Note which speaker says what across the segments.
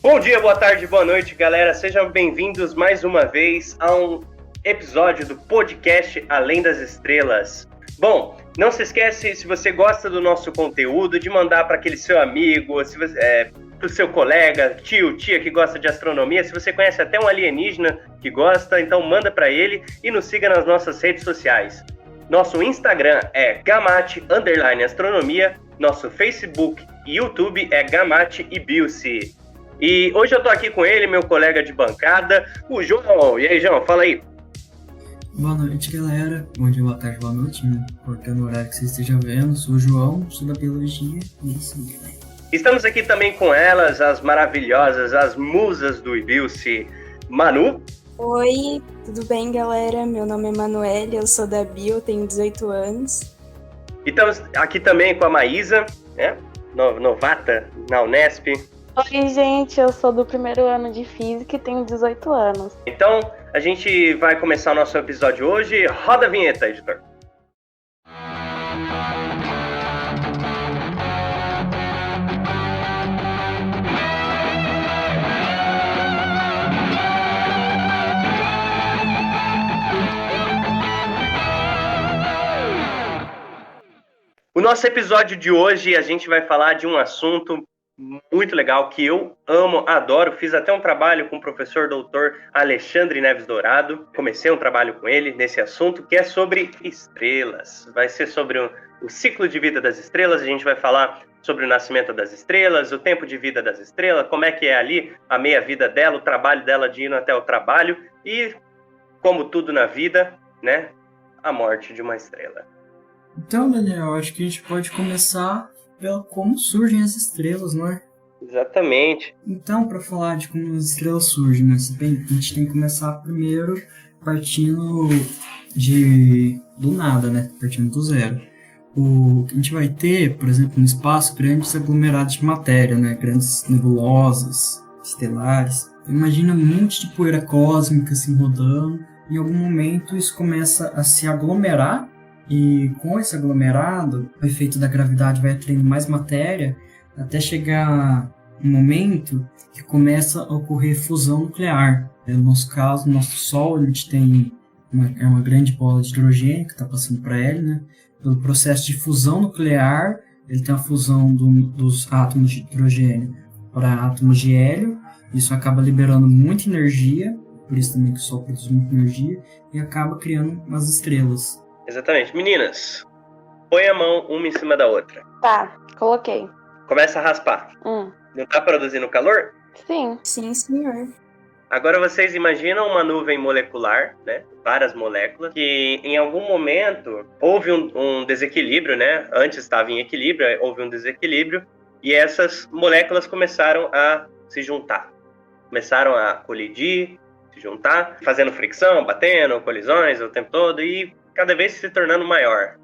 Speaker 1: Bom dia, boa tarde, boa noite, galera. Sejam bem-vindos mais uma vez a um episódio do podcast Além das Estrelas. Bom, não se esquece, se você gosta do nosso conteúdo, de mandar para aquele seu amigo, para o seu colega, tio, tia que gosta de astronomia. Se você conhece até um alienígena que gosta, então manda para ele e nos siga nas nossas redes sociais. Nosso Instagram é gamate_astronomia, nosso Facebook e YouTube é Gamate e Bilce. E hoje eu tô aqui com ele, meu colega de bancada, o João. E aí, João, fala aí.
Speaker 2: Boa noite, galera. Bom dia, boa tarde, boa noite, né? Importando o horário que você esteja vendo. Sou o João, sou da Biologia. E isso, galera.
Speaker 1: Estamos aqui também com elas, as maravilhosas, as musas do Ibilce. Manu.
Speaker 3: Oi, tudo bem, galera? Meu nome é Manuele, eu sou da Bio, tenho 18 anos.
Speaker 1: E estamos aqui também com a Maísa, né? Novata na Unesp.
Speaker 4: Oi, gente, eu sou do primeiro ano de Física e tenho 18 anos.
Speaker 1: Então, a gente vai começar o nosso episódio hoje. Roda a vinheta, editor. O nosso episódio de hoje, a gente vai falar de um assunto muito legal, que eu amo, adoro. Fiz até um trabalho com o professor doutor Alexandre Neves Dourado. Comecei um trabalho com ele nesse assunto, que é sobre estrelas. Vai ser sobre o ciclo de vida das estrelas. A gente vai falar sobre o nascimento das estrelas, o tempo de vida das estrelas, como é que é ali a meia-vida dela, o trabalho dela de ir até o trabalho e, como tudo na vida, né, a morte de uma estrela.
Speaker 2: Então, Daniel, acho que a gente pode começar pelo como surgem as estrelas, não é?
Speaker 1: Exatamente.
Speaker 2: Então, para falar de como as estrelas surgem, né? A gente tem que começar primeiro partindo do nada, né? Partindo do zero. A gente vai ter, por exemplo, no espaço, grandes aglomerados de matéria, né? Grandes nebulosas, estelares. Imagina um monte de poeira cósmica assim rodando. Em algum momento isso começa a se aglomerar. E com esse aglomerado, o efeito da gravidade vai atraindo mais matéria até chegar um momento que começa a ocorrer fusão nuclear. No nosso caso, no nosso Sol, a gente tem uma grande bola de hidrogênio que está passando para ele, né? Pelo processo de fusão nuclear, ele tem a fusão dos átomos de hidrogênio para átomos de hélio. Isso acaba liberando muita energia, por isso também que o Sol produz muita energia, e acaba criando umas estrelas.
Speaker 1: Exatamente. Meninas, põe a mão uma em cima da outra.
Speaker 4: Tá, coloquei.
Speaker 1: Começa a raspar. Não tá produzindo calor?
Speaker 4: Sim.
Speaker 3: Sim, senhor.
Speaker 1: Agora vocês imaginam uma nuvem molecular, né? Várias moléculas, que em algum momento houve um desequilíbrio, né? Antes estava em equilíbrio, houve um desequilíbrio, e essas moléculas começaram a se juntar. Começaram a colidir, se juntar, fazendo fricção, batendo, colisões o tempo todo, e cada vez se tornando maior.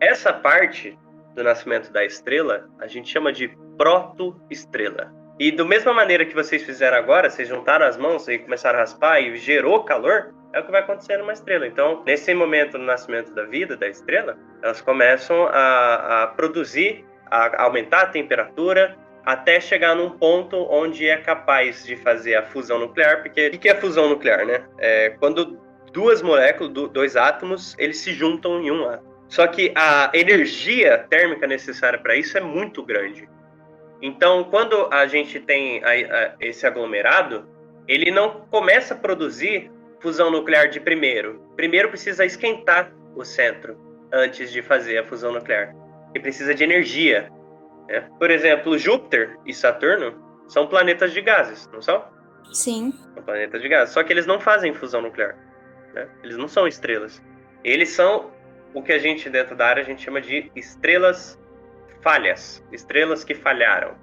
Speaker 1: Essa parte do nascimento da estrela, a gente chama de protoestrela. E da mesma maneira que vocês fizeram agora, vocês juntaram as mãos e começaram a raspar e gerou calor, é o que vai acontecer numa estrela. Então, nesse momento do nascimento da vida, da estrela, elas começam a produzir, a aumentar a temperatura, até chegar num ponto onde é capaz de fazer a fusão nuclear. Porque o que é a fusão nuclear, né? É quando duas moléculas, dois átomos, eles se juntam em um átomo. Só que a energia térmica necessária para isso é muito grande. Então, quando a gente tem esse aglomerado, ele não começa a produzir fusão nuclear de primeiro. Primeiro precisa esquentar o centro antes de fazer a fusão nuclear. E precisa de energia, né? Por exemplo, Júpiter e Saturno são planetas de gases, não são?
Speaker 3: Sim.
Speaker 1: São planetas de gases, só que eles não fazem fusão nuclear. Né? Eles não são estrelas. Eles são o que a gente, dentro da área, a gente chama de estrelas falhas. Estrelas que falharam.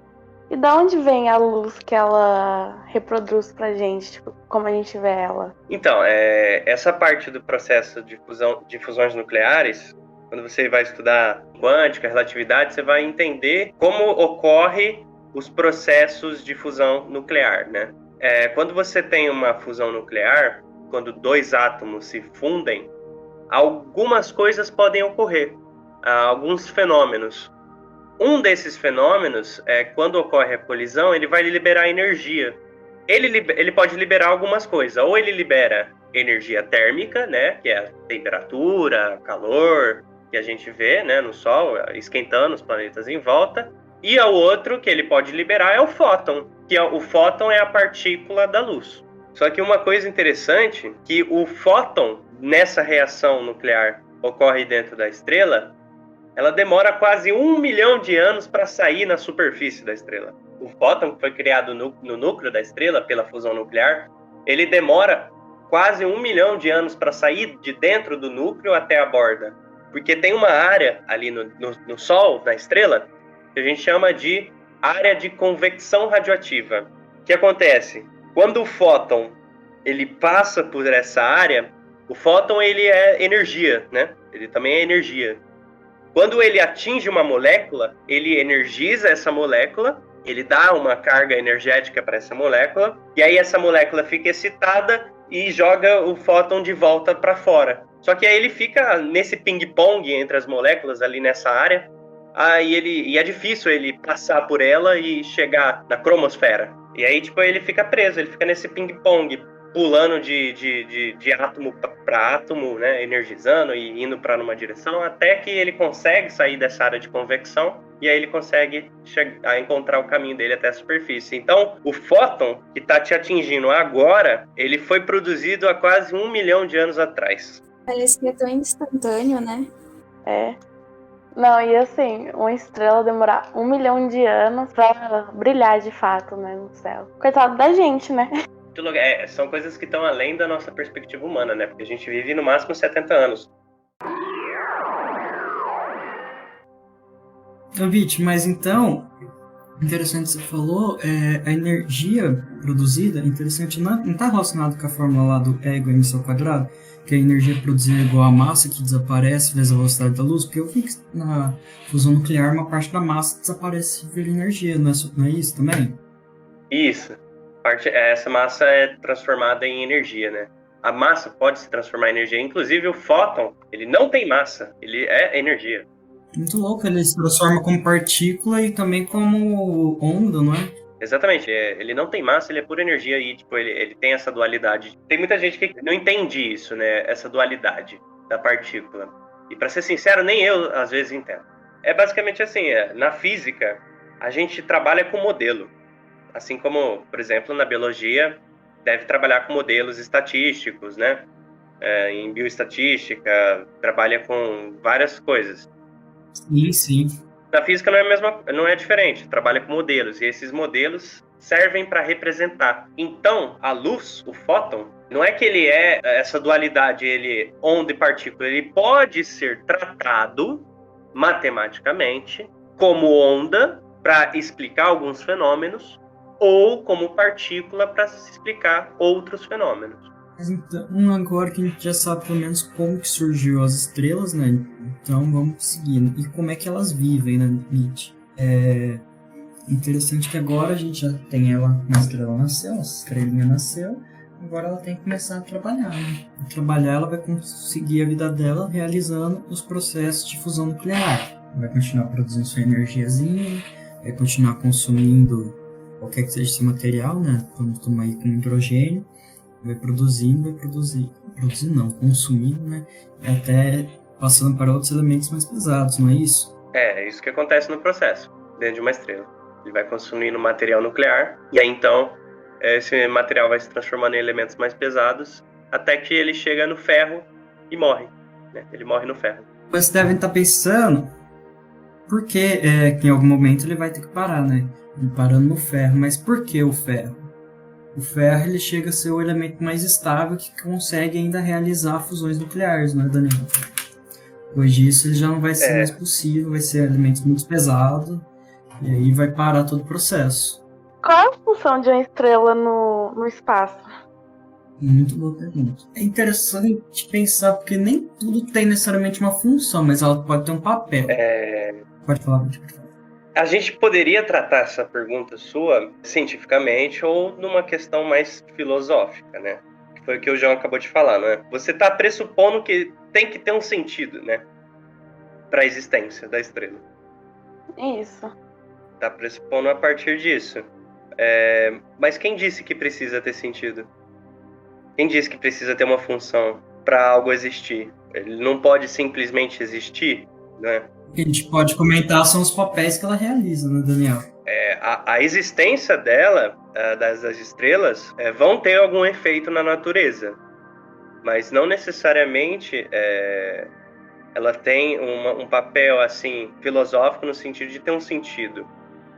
Speaker 4: E da onde vem a luz que ela reproduz pra gente, tipo, como a gente vê ela?
Speaker 1: Então, essa parte do processo de fusões nucleares, quando você vai estudar quântica, relatividade, você vai entender como ocorre os processos de fusão nuclear, né? Quando você tem uma fusão nuclear, quando dois átomos se fundem, algumas coisas podem ocorrer, alguns fenômenos. um desses fenômenos, quando ocorre a colisão, ele vai liberar energia. Ele pode liberar algumas coisas. Ou ele libera energia térmica, né, que é a temperatura, calor que a gente vê, né, no Sol, esquentando os planetas em volta. E o outro que ele pode liberar é o fóton, que o fóton é a partícula da luz. Só que uma coisa interessante, que o fóton, nessa reação nuclear, ocorre dentro da estrela, ela demora quase 1 milhão de anos para sair na superfície da estrela. O fóton, que foi criado no núcleo da estrela pela fusão nuclear, ele demora quase 1 milhão de anos para sair de dentro do núcleo até a borda. Porque tem uma área ali no Sol, na estrela, que a gente chama de área de convecção radioativa. O que acontece? Quando o fóton ele passa por essa área, o fóton ele é energia, né? Ele também é energia. Quando ele atinge uma molécula, ele energiza essa molécula, ele dá uma carga energética para essa molécula, e aí essa molécula fica excitada e joga o fóton de volta para fora. Só que aí ele fica nesse ping-pong entre as moléculas ali nessa área, e é difícil ele passar por ela e chegar na cromosfera. E aí, tipo, ele fica preso, ele fica nesse ping-pong, pulando de átomo para átomo, né, energizando e indo para numa direção, até que ele consegue sair dessa área de convecção e aí ele consegue encontrar o caminho dele até a superfície. Então, o fóton que está te atingindo agora, ele foi produzido há quase 1 milhão de anos atrás.
Speaker 3: Parece que é tão instantâneo, né?
Speaker 4: É. Não, e assim, uma estrela demorar 1 milhão de anos pra brilhar de fato, né, no céu. Coitado da gente, né?
Speaker 1: São coisas que estão além da nossa perspectiva humana, né? Porque a gente vive no máximo 70 anos.
Speaker 2: Vit, mas então, interessante que você falou, a energia produzida, interessante, não está relacionado com a fórmula lá do E igual a mc ao quadrado, que a energia produzida é igual à massa que desaparece vezes a velocidade da luz, porque eu vi que na fusão nuclear uma parte da massa desaparece vira energia, não é isso também?
Speaker 1: Isso. Essa massa é transformada em energia, né? A massa pode se transformar em energia. Inclusive o fóton, ele não tem massa, ele é energia.
Speaker 2: Muito louco, ele se transforma como partícula e também como onda, não é?
Speaker 1: Exatamente, ele não tem massa, ele é pura energia e tipo, ele tem essa dualidade. Tem muita gente que não entende isso, né? Essa dualidade da partícula. E para ser sincero, nem eu às vezes entendo. É basicamente assim, na física, a gente trabalha com modelo. Assim como, por exemplo, na biologia, deve trabalhar com modelos estatísticos, né? Em bioestatística, trabalha com várias coisas.
Speaker 2: Sim.
Speaker 1: Na física não é diferente, trabalha com modelos, e esses modelos servem para representar. Então, a luz, o fóton, não é que ele é essa dualidade, ele onda e partícula, ele pode ser tratado matematicamente como onda para explicar alguns fenômenos, ou como partícula para se explicar outros fenômenos.
Speaker 2: Mas então, agora que a gente já sabe pelo menos como que surgiu as estrelas, né? Então vamos seguindo. E como é que elas vivem, né, Nietzsche? É interessante que agora a gente já tem uma estrela nasceu, essa estrelinha nasceu, agora ela tem que começar a trabalhar, né? A trabalhar, ela vai conseguir a vida dela realizando os processos de fusão nuclear. Vai continuar produzindo sua energiazinha, vai continuar consumindo qualquer que seja esse material, né? Vamos tomar aí com hidrogênio, consumindo, né? Até passando para outros elementos mais pesados, não é isso?
Speaker 1: É isso que acontece no processo, dentro de uma estrela. Ele vai consumindo material nuclear, e aí então esse material vai se transformando em elementos mais pesados, até que ele chega no ferro e morre, né? Ele morre no ferro.
Speaker 2: Vocês devem estar pensando, por que em algum momento ele vai ter que parar, né? Parando no ferro, mas por que o ferro? O ferro ele chega a ser o elemento mais estável que consegue ainda realizar fusões nucleares, não é, Daniel? Depois disso ele já não vai ser mais possível, vai ser elementos muito pesados, e aí vai parar todo o processo.
Speaker 4: Qual é a função de uma estrela no espaço?
Speaker 2: Muito boa pergunta. É interessante pensar, porque nem tudo tem necessariamente uma função, mas ela pode ter um papel. Pode falar, pode falar.
Speaker 1: A gente poderia tratar essa pergunta sua cientificamente ou numa questão mais filosófica, né? Que foi o que o João acabou de falar, né? Você está pressupondo que tem que ter um sentido, né? Para a existência da estrela.
Speaker 4: Isso.
Speaker 1: Tá pressupondo a partir disso. Mas quem disse que precisa ter sentido? Quem disse que precisa ter uma função para algo existir? Ele não pode simplesmente existir, né?
Speaker 2: O que a gente pode comentar são os papéis que ela realiza, né, Daniel?
Speaker 1: A existência dela, das estrelas, vão ter algum efeito na natureza, mas não necessariamente ela tem um papel assim filosófico no sentido de ter um sentido.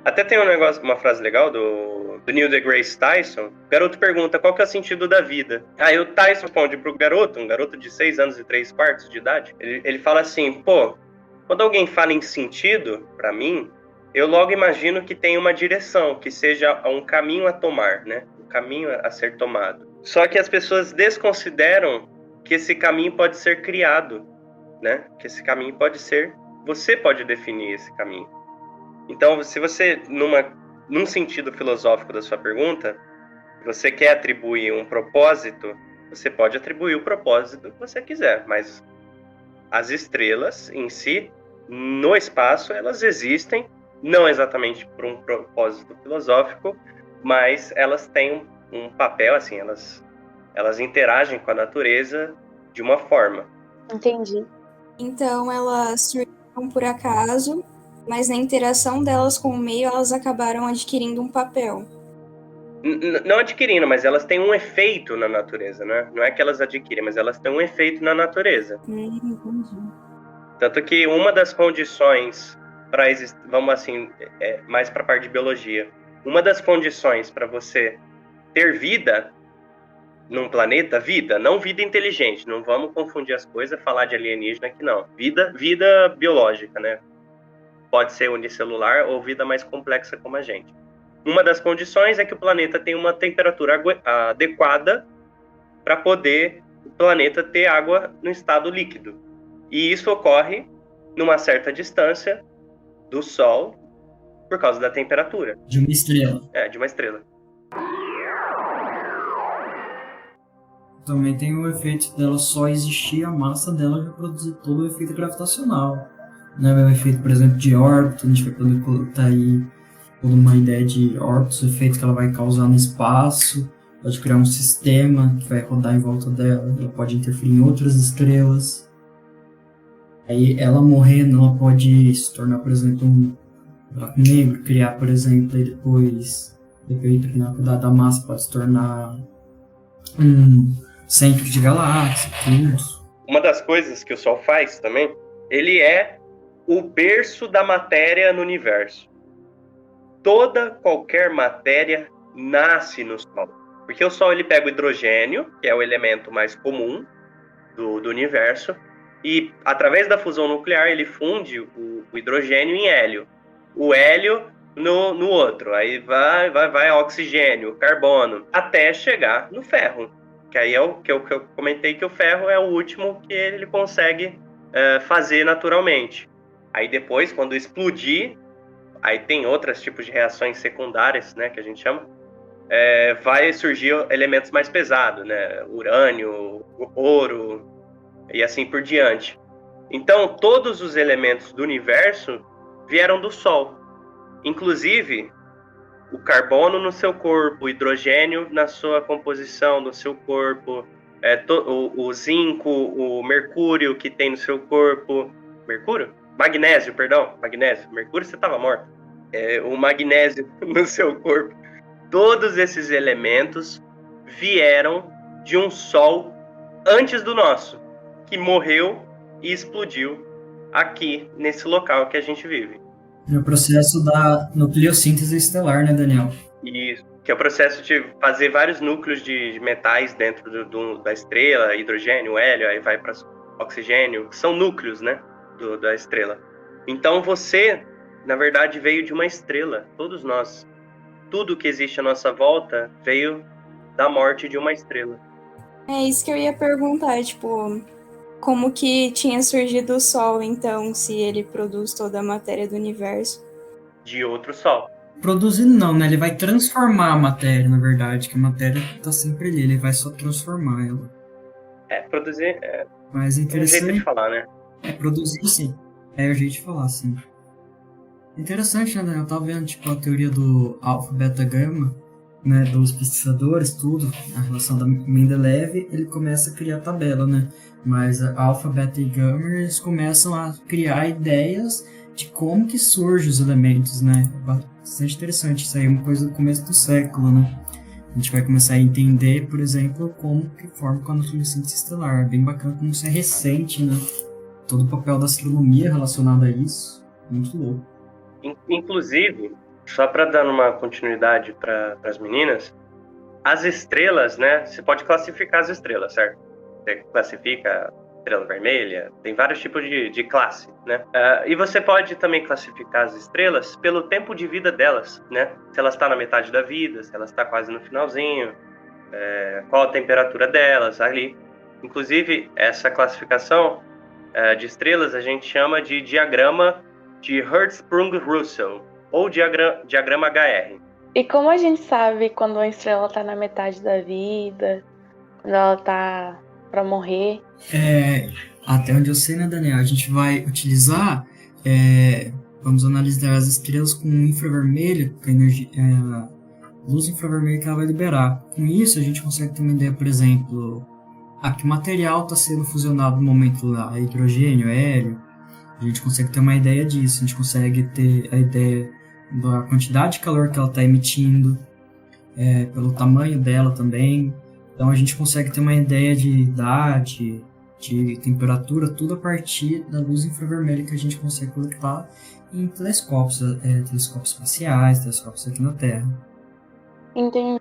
Speaker 1: Até tem uma frase legal do Neil deGrasse Tyson. O garoto pergunta qual que é o sentido da vida. Aí o Tyson responde pro garoto, um garoto de 6 anos e 3/4 de idade, ele fala assim, quando alguém fala em sentido, para mim, eu logo imagino que tem uma direção, que seja um caminho a tomar, né? Um caminho a ser tomado. Só que as pessoas desconsideram que esse caminho pode ser criado, né? Que esse caminho pode ser... Você pode definir esse caminho. Então, se você, num sentido filosófico da sua pergunta, você quer atribuir um propósito, você pode atribuir o propósito que você quiser, mas as estrelas em si, no espaço, elas existem, não exatamente por um propósito filosófico, mas elas têm um papel, assim, elas interagem com a natureza de uma forma.
Speaker 4: Entendi.
Speaker 3: Então elas surgiram por acaso, mas na interação delas com o meio, elas acabaram adquirindo um papel.
Speaker 1: Não adquirindo, mas elas têm um efeito na natureza, né? Não é que elas adquirem, mas elas têm um efeito na natureza.
Speaker 3: Entendi.
Speaker 1: Tanto que uma das condições para vamos assim, mais para a parte de biologia, uma das condições para você ter vida num planeta, não vida inteligente, não vamos confundir as coisas, falar de alienígena aqui não. Vida biológica, né? Pode ser unicelular ou vida mais complexa como a gente. Uma das condições é que o planeta tenha uma temperatura adequada para poder o planeta ter água no estado líquido. E isso ocorre numa certa distância do Sol por causa da temperatura.
Speaker 2: De uma estrela.
Speaker 1: De uma estrela.
Speaker 2: Também tem o efeito dela só existir, a massa dela já produzir todo o efeito gravitacional. Né? O efeito, por exemplo, de órbita, a gente vai poder colocar aí toda uma ideia de órbitas, o efeito que ela vai causar no espaço, pode criar um sistema que vai rodar em volta dela, ela pode interferir em outras estrelas. Aí ela morrendo, ela pode se tornar, por exemplo, um buraco negro, criar, por exemplo, e depois, dependendo da massa, pode se tornar um centro de galáxia, tudo.
Speaker 1: Uma das coisas que o Sol faz também, ele é o berço da matéria no universo. Qualquer matéria nasce no Sol. Porque o Sol ele pega o hidrogênio, que é o elemento mais comum do universo, e através da fusão nuclear ele funde o hidrogênio em hélio. O hélio no outro, aí vai oxigênio, carbono, até chegar no ferro. Que aí é o que eu comentei, que o ferro é o último que ele consegue fazer naturalmente. Aí depois, quando explodir, aí tem outros tipos de reações secundárias, né, que a gente chama, vai surgir elementos mais pesados, né, urânio, ouro e assim por diante. Então, todos os elementos do universo vieram do Sol. Inclusive, o carbono no seu corpo, o hidrogênio na sua composição do seu corpo, o zinco, o mercúrio que tem no seu corpo. Magnésio. Mercúrio, você estava morto. O magnésio no seu corpo. Todos esses elementos vieram de um Sol antes do nosso, que morreu e explodiu aqui, nesse local que a gente vive.
Speaker 2: É o processo da nucleossíntese estelar, né, Daniel?
Speaker 1: Isso, que é o processo de fazer vários núcleos de metais dentro da estrela, hidrogênio, hélio, aí vai para oxigênio, que são núcleos, né, da estrela. Então você, na verdade, veio de uma estrela, todos nós. Tudo que existe à nossa volta veio da morte de uma estrela.
Speaker 3: É isso que eu ia perguntar, tipo, como que tinha surgido o Sol, então, se ele produz toda a matéria do universo?
Speaker 1: De outro Sol.
Speaker 2: Produzindo não, né? Ele vai transformar a matéria, na verdade, que a matéria tá sempre ali, ele vai só transformar ela.
Speaker 1: Produzir
Speaker 2: Mas
Speaker 1: é um
Speaker 2: interessante.
Speaker 1: jeito de falar, né?
Speaker 2: Produzir sim. É o jeito de falar, sim. Interessante, né, Daniel? Eu tava vendo, tipo, a teoria do alfa, beta, gama, né, dos pesquisadores, tudo, a relação da Mendeleev, ele começa a criar tabela, né? Mas a alfa, beta e gama, eles começam a criar ideias de como que surgem os elementos, né? Bastante interessante, isso aí é uma coisa do começo do século, né? A gente vai começar a entender, por exemplo, como que forma a nucleossíntese estelar. É bem bacana como isso é recente, né? Todo o papel da astronomia relacionado a isso, muito louco.
Speaker 1: Inclusive, só para dar uma continuidade para as meninas, as estrelas, né? Você pode classificar as estrelas, certo? Você classifica a estrela vermelha, tem vários tipos de classe, né? E você pode também classificar as estrelas pelo tempo de vida delas, né? Se ela está na metade da vida, se ela está quase no finalzinho, qual a temperatura delas ali. Inclusive, essa classificação de estrelas a gente chama de diagrama de Hertzsprung-Russell, ou diagrama HR.
Speaker 4: E como a gente sabe quando uma estrela tá na metade da vida, quando ela tá pra morrer?
Speaker 2: Até onde eu sei, né, Daniel? A gente vai utilizar, vamos analisar as estrelas com infravermelho, com a energia, luz infravermelha que ela vai liberar. Com isso, a gente consegue ter uma ideia, por exemplo, que material está sendo fusionado no momento lá, hidrogênio, hélio. A gente consegue ter uma ideia disso, a gente consegue ter a ideia da quantidade de calor que ela está emitindo, pelo tamanho dela também. Então a gente consegue ter uma ideia de idade, de temperatura, tudo a partir da luz infravermelha que a gente consegue coletar em telescópios, telescópios espaciais, telescópios aqui na Terra.
Speaker 4: Entendi.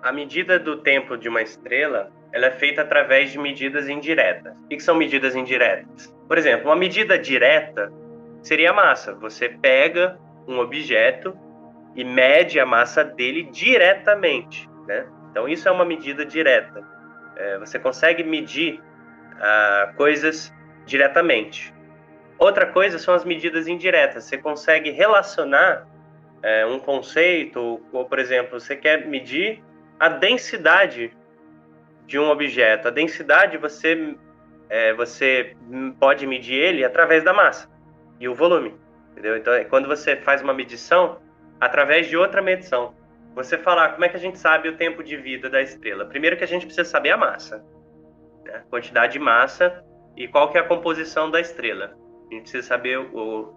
Speaker 1: A medida do tempo de uma estrela, ela é feita através de medidas indiretas. O que são medidas indiretas? Por exemplo, uma medida direta seria a massa. Você pega um objeto e mede a massa dele diretamente, né? Então isso é uma medida direta. Você consegue medir coisas diretamente. Outra coisa são as medidas indiretas. Você consegue relacionar um conceito, ou por exemplo, você quer medir a densidade de um objeto. A densidade você pode medir ele através da massa e o volume, entendeu? Então, quando você faz uma medição através de outra medição, você falar como é que a gente sabe o tempo de vida da estrela. Primeiro que a gente precisa saber a massa, né? Quantidade de massa e qual que é a composição da estrela. A gente precisa saber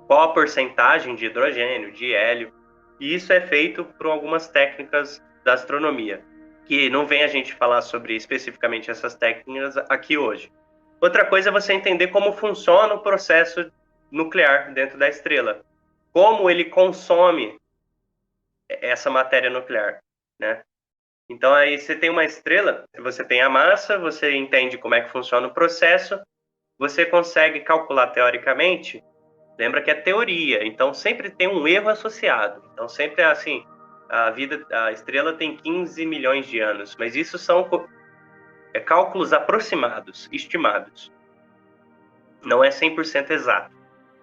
Speaker 1: qual a porcentagem de hidrogênio, de hélio, e isso é feito por algumas técnicas da astronomia, que não vem a gente falar sobre especificamente essas técnicas aqui hoje. Outra coisa é você entender como funciona o processo nuclear dentro da estrela, como ele consome essa matéria nuclear, né? Então aí você tem uma estrela, você tem a massa, você entende como é que funciona o processo, você consegue calcular teoricamente, lembra que é teoria, então sempre tem um erro associado. Então sempre é assim, a estrela tem 15 milhões de anos, mas isso são cálculos aproximados, estimados. Não é 100% exato.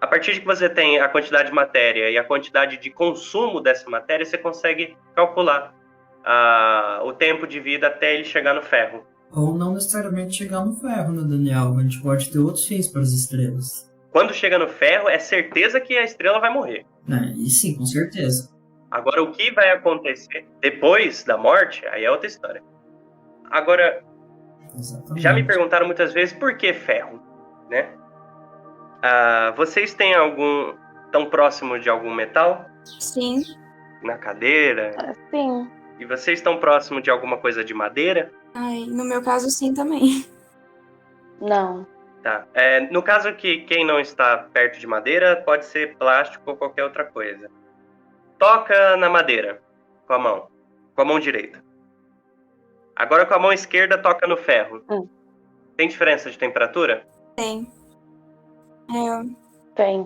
Speaker 1: A partir de que você tem a quantidade de matéria e a quantidade de consumo dessa matéria, você consegue calcular o tempo de vida até ele chegar no ferro.
Speaker 2: Ou não necessariamente chegar no ferro, né, Daniel? A gente pode ter outros fins para as estrelas.
Speaker 1: Quando chega no ferro, é certeza que a estrela vai morrer.
Speaker 2: E sim, com certeza.
Speaker 1: Agora, o que vai acontecer depois da morte, aí é outra história. Agora,
Speaker 2: exatamente.
Speaker 1: Já me perguntaram muitas vezes por que ferro, né? Vocês têm tão próximo de algum metal?
Speaker 3: Sim.
Speaker 1: Na cadeira?
Speaker 4: Sim.
Speaker 1: E vocês estão próximo de alguma coisa de madeira?
Speaker 3: No meu caso, sim, também.
Speaker 4: Não.
Speaker 1: Tá. No caso que quem não está perto de madeira, pode ser plástico ou qualquer outra coisa. Toca na madeira com a mão direita. Agora com a mão esquerda toca no ferro. Tem diferença de temperatura?
Speaker 3: Tem.
Speaker 4: Tem.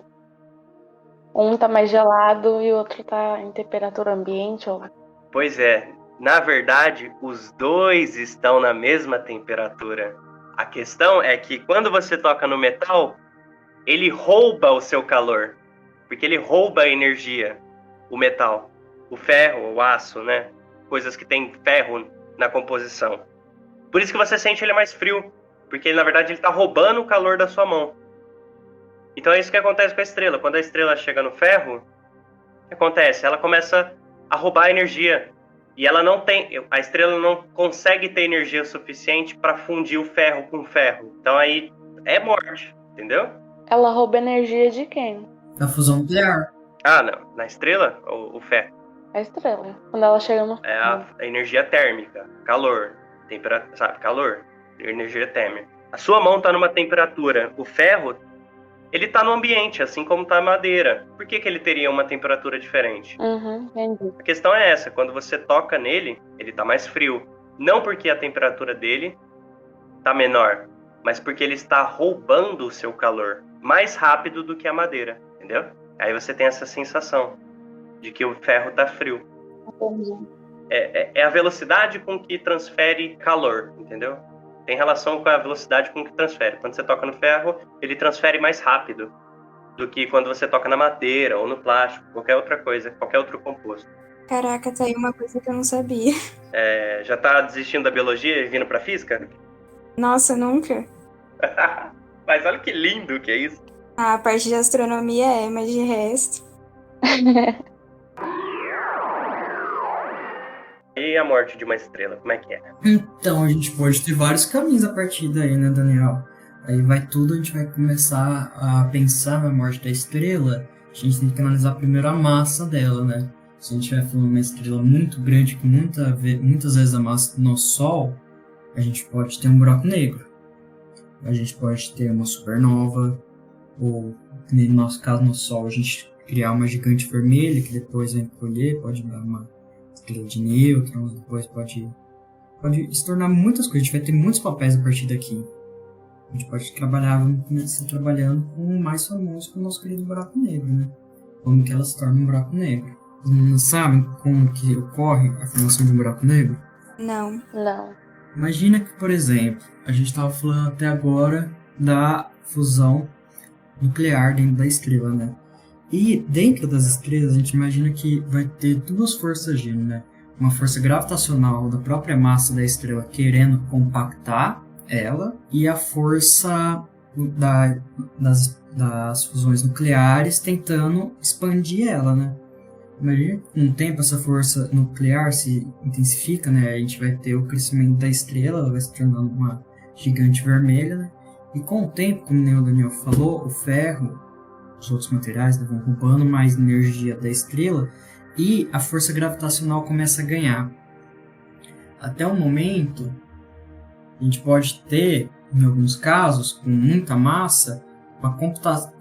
Speaker 4: Um tá mais gelado e o outro tá em temperatura ambiente.
Speaker 1: Pois é. Na verdade, os dois estão na mesma temperatura. A questão é que quando você toca no metal, ele rouba o seu calor. Porque ele rouba a energia, o metal. O ferro, o aço, né? Coisas que tem ferro na composição. Por isso que você sente ele mais frio. Porque, na verdade, ele está roubando o calor da sua mão. Então é isso que acontece com a estrela. Quando a estrela chega no ferro, O que acontece? Ela começa a roubar energia. E ela não tem... A estrela não consegue ter energia suficiente para fundir o ferro com ferro. Então aí é morte, entendeu?
Speaker 4: Ela rouba energia de quem?
Speaker 2: Da fusão nuclear.
Speaker 1: Ah, não. Na estrela, o ferro.
Speaker 4: A estrela. Quando ela chega no...
Speaker 1: É a energia térmica, calor, temperatura, sabe, calor, energia térmica. A sua mão tá numa temperatura, o ferro, ele tá no ambiente, assim como tá a madeira. Por que ele teria uma temperatura diferente?
Speaker 4: Entendi.
Speaker 1: A questão é essa, quando você toca nele, ele tá mais frio. Não porque a temperatura dele tá menor, mas porque ele está roubando o seu calor mais rápido do que a madeira, entendeu? Aí você tem essa sensação de que o ferro tá frio.
Speaker 4: Entendi.
Speaker 1: É a velocidade com que transfere calor, entendeu? Tem relação com a velocidade com que transfere. Quando você toca no ferro, ele transfere mais rápido do que quando você toca na madeira ou no plástico, qualquer outra coisa, qualquer outro composto.
Speaker 3: Caraca, tá aí uma coisa que eu não sabia.
Speaker 1: Já tá desistindo da biologia e vindo pra física?
Speaker 3: Nossa, nunca.
Speaker 1: Mas olha que lindo que é isso.
Speaker 3: A parte de astronomia mas de resto...
Speaker 1: E a morte de uma estrela, como é que é?
Speaker 2: Então, a gente pode ter vários caminhos a partir daí, né, Daniel? Aí vai tudo, a gente vai começar a pensar na morte da estrela. A gente tem que analisar primeiro a massa dela, né? Se a gente estiver falando uma estrela muito grande, com muitas vezes a massa do nosso Sol, a gente pode ter um buraco negro. A gente pode ter uma supernova, ou, no nosso caso, no Sol, a gente criar uma gigante vermelha, que depois vai encolher, pode dar uma estrela de nêutrons, depois pode se tornar muitas coisas. A gente vai ter muitos papéis a partir daqui. A gente pode começar trabalhando com o mais famoso, com o nosso querido buraco negro, né? Como que ela se torna um buraco negro. Os meninos sabem como que ocorre a formação de um buraco negro?
Speaker 3: Não.
Speaker 2: Imagina que, por exemplo, a gente estava falando até agora da fusão nuclear dentro da estrela, né? E dentro das estrelas, a gente imagina que vai ter duas forças agindo, né? Uma força gravitacional da própria massa da estrela querendo compactar ela e a força das fusões nucleares tentando expandir ela, né? Imagina, com o tempo essa força nuclear se intensifica, né? A gente vai ter o crescimento da estrela, ela vai se tornando uma gigante vermelha, né? E com o tempo, como o Daniel falou, o ferro, os outros materiais, né, vão roubando mais energia da estrela e a força gravitacional começa a ganhar. Até o momento, a gente pode ter, em alguns casos, com muita massa, uma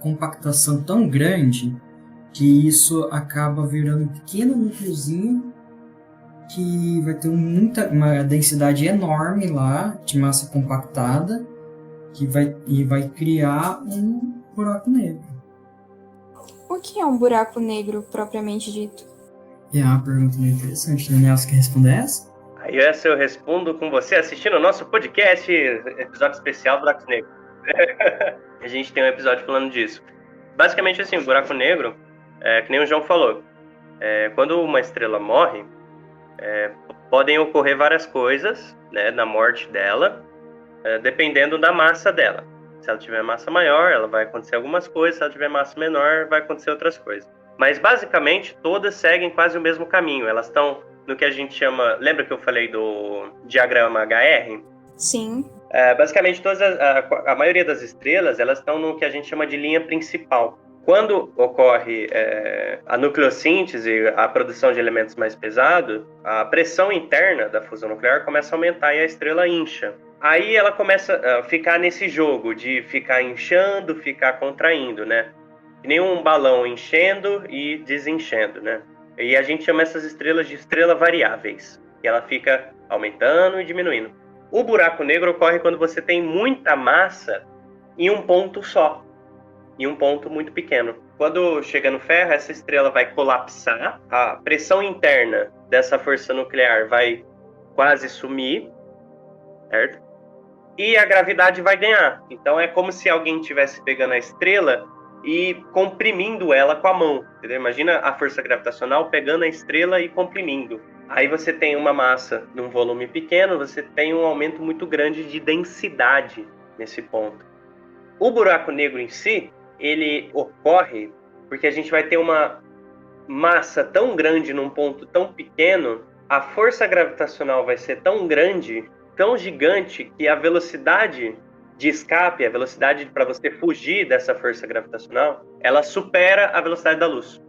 Speaker 2: compactação tão grande que isso acaba virando um pequeno núcleozinho que vai ter uma densidade enorme lá de massa compactada que vai criar um buraco negro.
Speaker 3: O que é um buraco negro propriamente dito?
Speaker 2: É uma pergunta muito interessante. Daniel, você quer responder essa?
Speaker 1: Aí essa eu respondo com você assistindo o nosso podcast, episódio especial Buracos Negros. A gente tem um episódio falando disso. Basicamente assim, o buraco negro, que nem o João falou, quando uma estrela morre, podem ocorrer várias coisas, né, na morte dela, dependendo da massa dela. Se ela tiver massa maior, vai acontecer algumas coisas. Se ela tiver massa menor, vai acontecer outras coisas. Mas, basicamente, todas seguem quase o mesmo caminho. Elas estão no que a gente chama... Lembra que eu falei do diagrama HR?
Speaker 3: Sim.
Speaker 1: Basicamente, a maioria das estrelas, elas estão no que a gente chama de linha principal. Quando ocorre a nucleossíntese, a produção de elementos mais pesados, a pressão interna da fusão nuclear começa a aumentar e a estrela incha. Aí ela começa a ficar nesse jogo de ficar inchando, ficar contraindo, né? Que nem um balão enchendo e desenchendo, né? E a gente chama essas estrelas de estrelas variáveis. E ela fica aumentando e diminuindo. O buraco negro ocorre quando você tem muita massa em um ponto só. Em um ponto muito pequeno. Quando chega no ferro, essa estrela vai colapsar. A pressão interna dessa força nuclear vai quase sumir, certo? E a gravidade vai ganhar. Então é como se alguém estivesse pegando a estrela e comprimindo ela com a mão, entendeu? Imagina a força gravitacional pegando a estrela e comprimindo. Aí você tem uma massa num volume pequeno, você tem um aumento muito grande de densidade nesse ponto. O buraco negro em si, ele ocorre porque a gente vai ter uma massa tão grande num ponto tão pequeno, a força gravitacional vai ser tão grande, tão gigante, que a velocidade de escape, a velocidade para você fugir dessa força gravitacional, ela supera a velocidade da luz.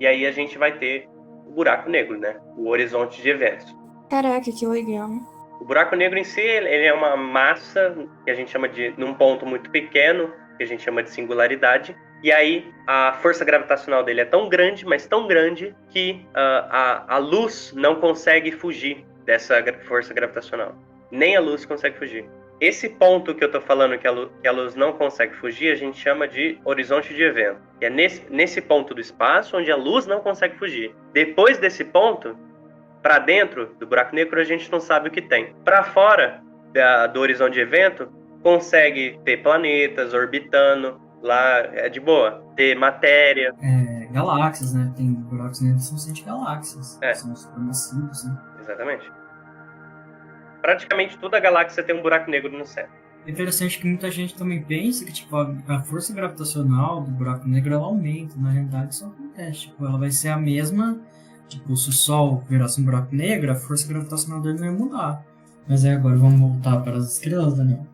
Speaker 1: E aí a gente vai ter o buraco negro, né? O horizonte de eventos.
Speaker 3: Caraca, que legal.
Speaker 1: O buraco negro em si, ele é uma massa que a gente chama de, num ponto muito pequeno, que a gente chama de singularidade. E aí a força gravitacional dele é tão grande, mas tão grande, que a luz não consegue fugir dessa força gravitacional. Nem a luz consegue fugir. Esse ponto que eu tô falando que a luz não consegue fugir, a gente chama de horizonte de evento. Que é nesse ponto do espaço onde a luz não consegue fugir. Depois desse ponto, para dentro do buraco negro, a gente não sabe o que tem. Para fora do horizonte de evento, consegue ter planetas orbitando. Lá é de boa. Ter matéria.
Speaker 2: Galáxias, né? Tem buracos negros que são 7 galáxias.
Speaker 1: É.
Speaker 2: São supermassivos, né?
Speaker 1: Exatamente. Praticamente toda a galáxia tem um buraco negro no centro.
Speaker 2: É interessante que muita gente também pensa que tipo, a força gravitacional do buraco negro ela aumenta. Na realidade, isso acontece. Tipo, ela vai ser a mesma. Tipo, se o Sol virasse um buraco negro, a força gravitacional dele não ia mudar. Mas aí agora vamos voltar para as estrelas, Daniel.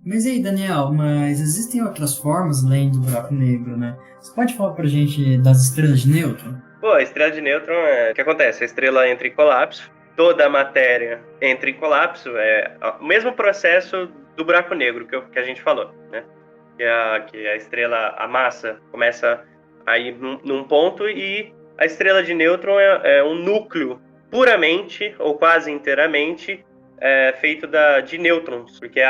Speaker 2: Mas aí, Daniel, mas existem outras formas além do buraco negro, né? Você pode falar pra gente das estrelas de nêutron?
Speaker 1: Pô, a estrela de nêutron o que acontece? A estrela entra em colapso, toda a matéria entra em colapso, é o mesmo processo do buraco negro que a gente falou, né? Que a estrela, a massa começa a ir num ponto e a estrela de nêutron é um núcleo puramente ou quase inteiramente feito de nêutrons, porque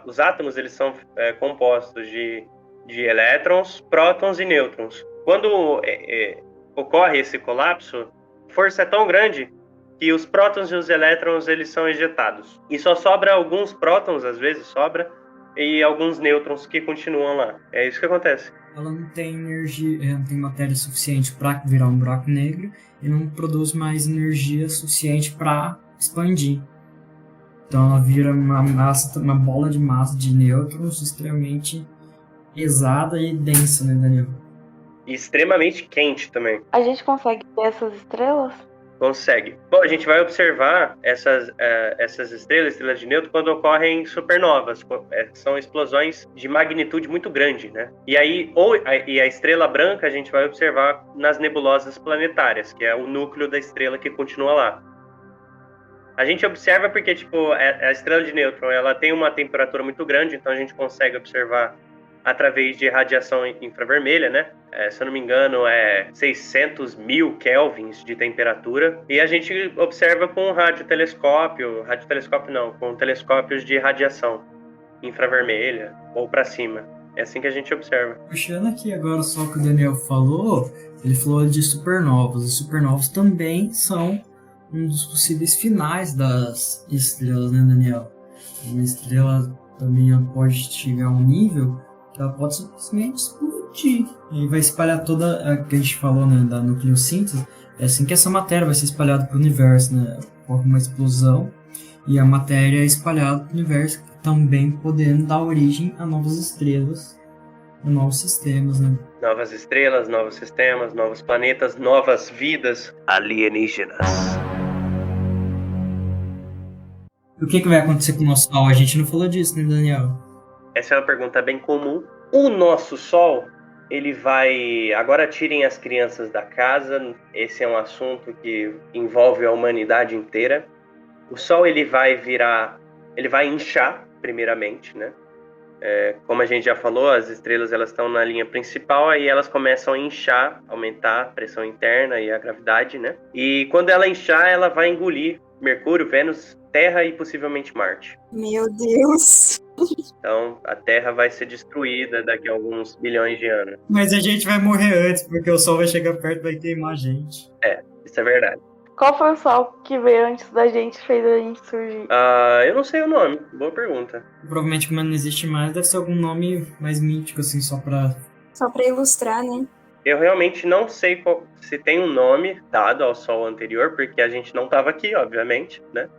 Speaker 1: os átomos eles são compostos de elétrons, prótons e nêutrons. Quando ocorre esse colapso, a força é tão grande que os prótons e os elétrons eles são ejetados. E só sobra alguns prótons, às vezes sobra, e alguns nêutrons que continuam lá. É isso que acontece.
Speaker 2: Ela não tem energia, não tem matéria suficiente para virar um buraco negro e não produz mais energia suficiente para expandir. Então ela vira uma bola de massa de nêutrons extremamente pesada e densa, né, Daniel?
Speaker 1: E extremamente quente também.
Speaker 4: A gente consegue ver essas estrelas?
Speaker 1: Consegue. Bom, a gente vai observar essas estrelas de nêutron, quando ocorrem supernovas. São explosões de magnitude muito grande, né? E aí, e a estrela branca a gente vai observar nas nebulosas planetárias, que é o núcleo da estrela que continua lá. A gente observa porque, tipo, a estrela de nêutron, ela tem uma temperatura muito grande, então a gente consegue observar através de radiação infravermelha, né? Se eu não me engano, 600 mil kelvins de temperatura. E a gente observa com com telescópios de radiação infravermelha ou para cima. É assim que a gente observa.
Speaker 2: Puxando aqui agora só o que o Daniel falou, ele falou de supernovas. Os supernovas também são um dos possíveis finais das estrelas, né, Daniel? Uma estrela também pode chegar a um nível que ela pode simplesmente explodir. E vai espalhar toda a que a gente falou, né, da nucleossíntese. É assim que essa matéria vai ser espalhada para o universo, né? Ocorre uma explosão e a matéria é espalhada para o universo, também podendo dar origem a novas estrelas, a novos sistemas, né?
Speaker 1: Novas estrelas, novos sistemas, novos planetas, novas vidas alienígenas.
Speaker 2: O que vai acontecer com o nosso Sol? A gente não falou disso, né, Daniel?
Speaker 1: Essa é uma pergunta bem comum. O nosso Sol, ele vai... Agora tirem as crianças da casa. Esse é um assunto que envolve a humanidade inteira. O Sol, ele vai inchar, primeiramente, né? Como a gente já falou, as estrelas elas estão na linha principal, aí elas começam a inchar, aumentar a pressão interna e a gravidade, né? E quando ela inchar, ela vai engolir Mercúrio, Vênus, Terra e possivelmente Marte.
Speaker 3: Meu Deus!
Speaker 1: Então, a Terra vai ser destruída daqui a alguns bilhões de anos.
Speaker 2: Mas a gente vai morrer antes, porque o Sol vai chegar perto e vai queimar a gente.
Speaker 1: Isso é verdade.
Speaker 4: Qual foi o Sol que veio antes da gente, fez a gente surgir?
Speaker 1: Eu não sei o nome. Boa pergunta.
Speaker 2: Provavelmente, como não existe mais, deve ser algum nome mais mítico, assim, só pra
Speaker 3: ilustrar, né?
Speaker 1: Eu realmente não sei se tem um nome dado ao Sol anterior, porque a gente não estava aqui, obviamente, né?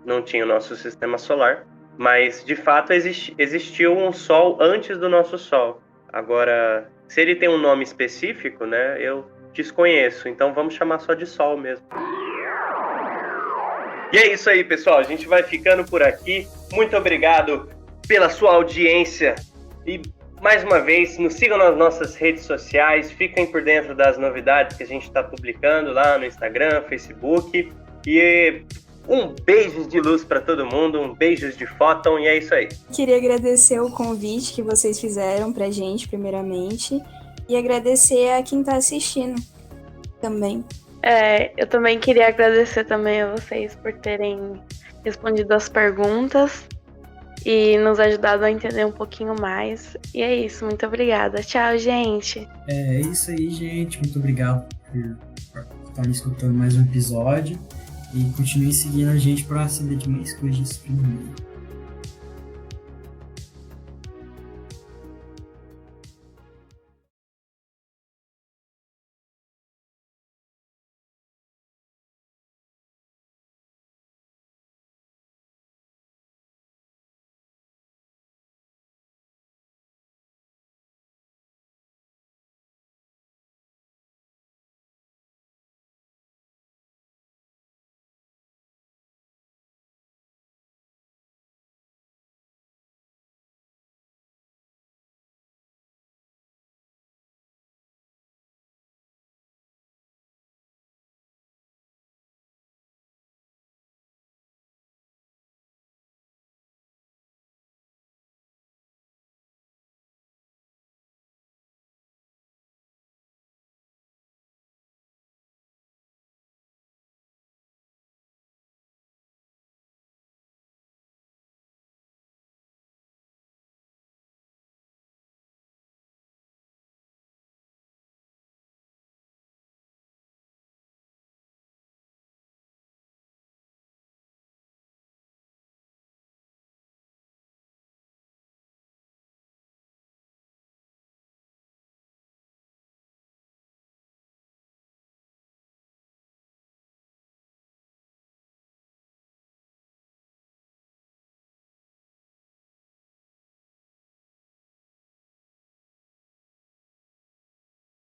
Speaker 1: Não tinha o nosso sistema solar. Mas, de fato, existiu um Sol antes do nosso Sol. Agora, se ele tem um nome específico, né, eu desconheço. Então vamos chamar só de Sol mesmo. E é isso aí, pessoal. A gente vai ficando por aqui. Muito obrigado pela sua audiência. E, mais uma vez, nos sigam nas nossas redes sociais. Fiquem por dentro das novidades que a gente está publicando lá no Instagram, Facebook. E um beijo de luz para todo mundo. Um beijo de fóton. E é isso aí.
Speaker 3: Queria agradecer o convite que vocês fizeram pra gente, primeiramente. E agradecer a quem tá assistindo também.
Speaker 4: Eu também queria agradecer também a vocês por terem respondido as perguntas e nos ajudado a entender um pouquinho mais. E é isso, muito obrigada. Tchau, gente.
Speaker 2: É isso aí, gente. Muito obrigado por estar me escutando mais um episódio. E continue seguindo a gente para saber de mais coisas.